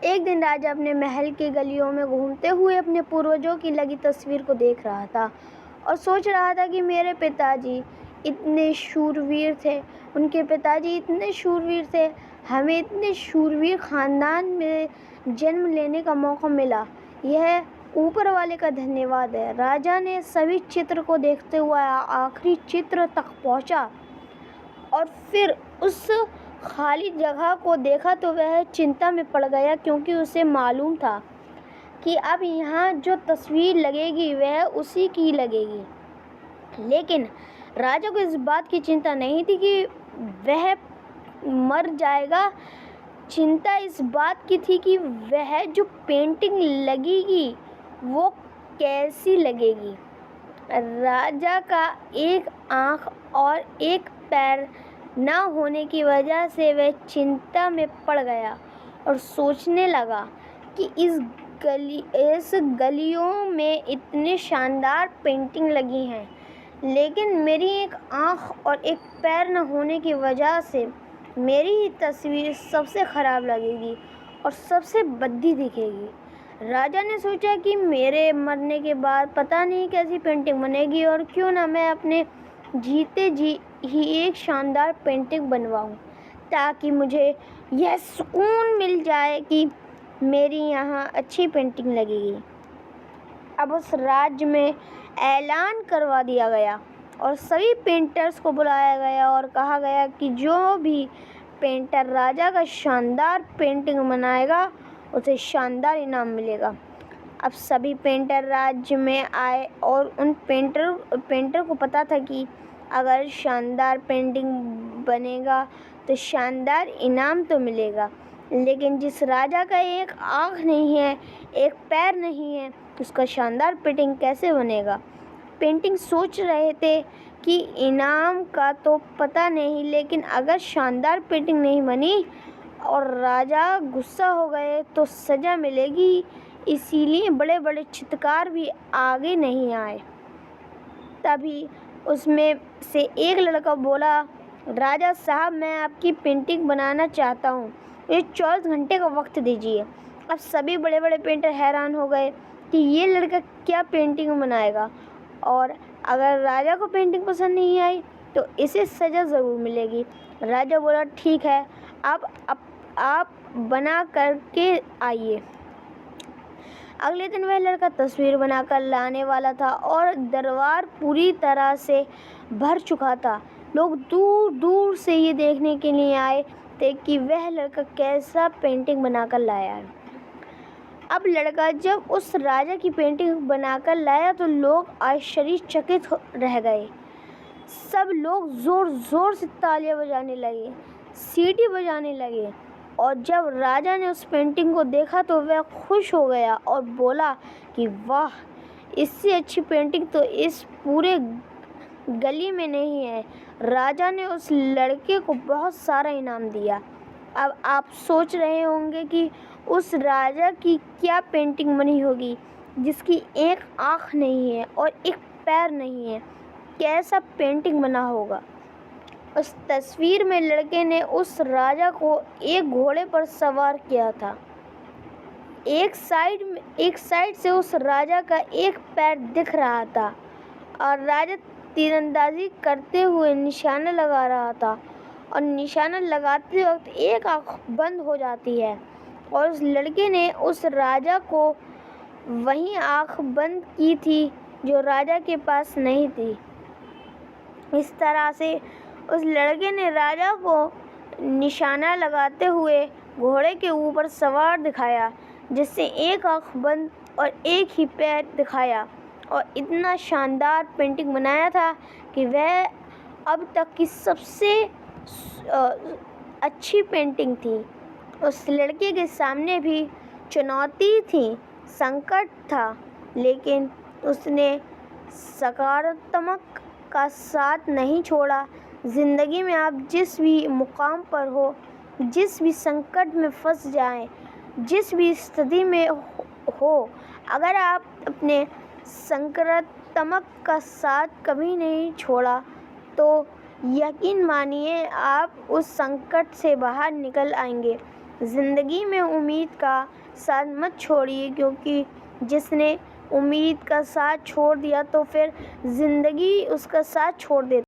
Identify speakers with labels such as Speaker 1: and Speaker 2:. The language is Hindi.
Speaker 1: एक दिन राजा अपने महल की गलियों में घूमते हुए अपने पूर्वजों की लगी तस्वीर को देख रहा था और सोच रहा था कि मेरे पिताजी इतने शूरवीर थे। उनके पिताजी इतने शूरवीर थे, हमें इतने शूरवीर ख़ानदान में जन्म लेने का मौका मिला। यह ऊपर वाले का धन्यवाद है। राजा ने सभी चित्र को देखते हुए आखिरी चित्र तक पहुंचा और फिर उस खाली जगह को देखा तो वह चिंता में पड़ गया, क्योंकि उसे मालूम था कि अब यहाँ जो तस्वीर लगेगी वह उसी की लगेगी। लेकिन राजा को इस बात की चिंता नहीं थी कि वह मर जाएगा। चिंता इस बात की थी कि वह जो पेंटिंग लगेगी वो कैसी लगेगी। राजा का एक आँख और एक पैर न होने की वजह से वह चिंता में पड़ गया और सोचने लगा कि इस गलियों में इतने शानदार पेंटिंग लगी हैं, लेकिन मेरी एक आँख और एक पैर न होने की वजह से मेरी ही तस्वीर सबसे ख़राब लगेगी और सबसे भद्दी दिखेगी। राजा ने सोचा कि मेरे मरने के बाद पता नहीं कैसी पेंटिंग बनेगी, और क्यों ना मैं अपने जीते जी ही एक शानदार पेंटिंग बनवाऊं, ताकि मुझे यह सुकून मिल जाए कि मेरी यहाँ अच्छी पेंटिंग लगेगी। अब उस राज्य में ऐलान करवा दिया गया और सभी पेंटर्स को बुलाया गया और कहा गया कि जो भी पेंटर राजा का शानदार पेंटिंग बनाएगा उसे शानदार इनाम मिलेगा। अब सभी पेंटर राज्य में आए और उन पेंटर को पता था कि अगर शानदार पेंटिंग बनेगा तो शानदार इनाम तो मिलेगा, लेकिन जिस राजा का एक आँख नहीं है, एक पैर नहीं है, उसका शानदार पेंटिंग कैसे बनेगा। पेंटिंग सोच रहे थे कि इनाम का तो पता नहीं, लेकिन अगर शानदार पेंटिंग नहीं बनी और राजा गुस्सा हो गए तो सज़ा मिलेगी। इसीलिए बड़े बड़े चित्रकार भी आगे नहीं आए। तभी उसमें से एक लड़का बोला, राजा साहब, मैं आपकी पेंटिंग बनाना चाहता हूँ, मुझे 24 घंटे का वक्त दीजिए। अब सभी बड़े बड़े पेंटर हैरान हो गए कि ये लड़का क्या पेंटिंग बनाएगा, और अगर राजा को पेंटिंग पसंद नहीं आई तो इसे सज़ा ज़रूर मिलेगी। राजा बोला, ठीक है, आप बना करके आइए। अगले दिन वह लड़का तस्वीर बनाकर लाने वाला था और दरबार पूरी तरह से भर चुका था। लोग दूर दूर से ये देखने के लिए आए थे कि वह लड़का कैसा पेंटिंग बनाकर लाया है। अब लड़का जब उस राजा की पेंटिंग बनाकर लाया तो लोग आश्चर्यचकित रह गए। सब लोग ज़ोर ज़ोर से तालियां बजाने लगे, सीटी बजाने लगे, और जब राजा ने उस पेंटिंग को देखा तो वह खुश हो गया और बोला कि वाह, इससे अच्छी पेंटिंग तो इस पूरे गली में नहीं है। राजा ने उस लड़के को बहुत सारा इनाम दिया। अब आप सोच रहे होंगे कि उस राजा की क्या पेंटिंग बनी होगी जिसकी एक आँख नहीं है और एक पैर नहीं है, कैसा पेंटिंग बना होगा। उस तस्वीर में लड़के ने उस राजा को एक घोड़े पर सवार किया था। एक साइड से उस राजा का एक पैर दिख रहा था और राजा तीरंदाजी करते हुए निशाना लगा रहा था, और निशाना लगाते वक्त एक आँख बंद हो जाती है, और उस लड़के ने उस राजा को वही आँख बंद की थी जो राजा के पास नहीं थी। इस तरह से उस लड़के ने राजा को निशाना लगाते हुए घोड़े के ऊपर सवार दिखाया, जिससे एक आँख बंद और एक ही पैर दिखाया, और इतना शानदार पेंटिंग बनाया था कि वह अब तक की सबसे अच्छी पेंटिंग थी। उस लड़के के सामने भी चुनौती थी, संकट था, लेकिन उसने सकारात्मक का साथ नहीं छोड़ा। ज़िंदगी में आप जिस भी मुकाम पर हो, जिस भी संकट में फंस जाएं, जिस भी स्थिति में हो, अगर आप अपने सकारात्मक का साथ कभी नहीं छोड़ा तो यकीन मानिए आप उस संकट से बाहर निकल आएंगे। ज़िंदगी में उम्मीद का साथ मत छोड़िए, क्योंकि जिसने उम्मीद का साथ छोड़ दिया तो फिर ज़िंदगी उसका साथ छोड़ देती है।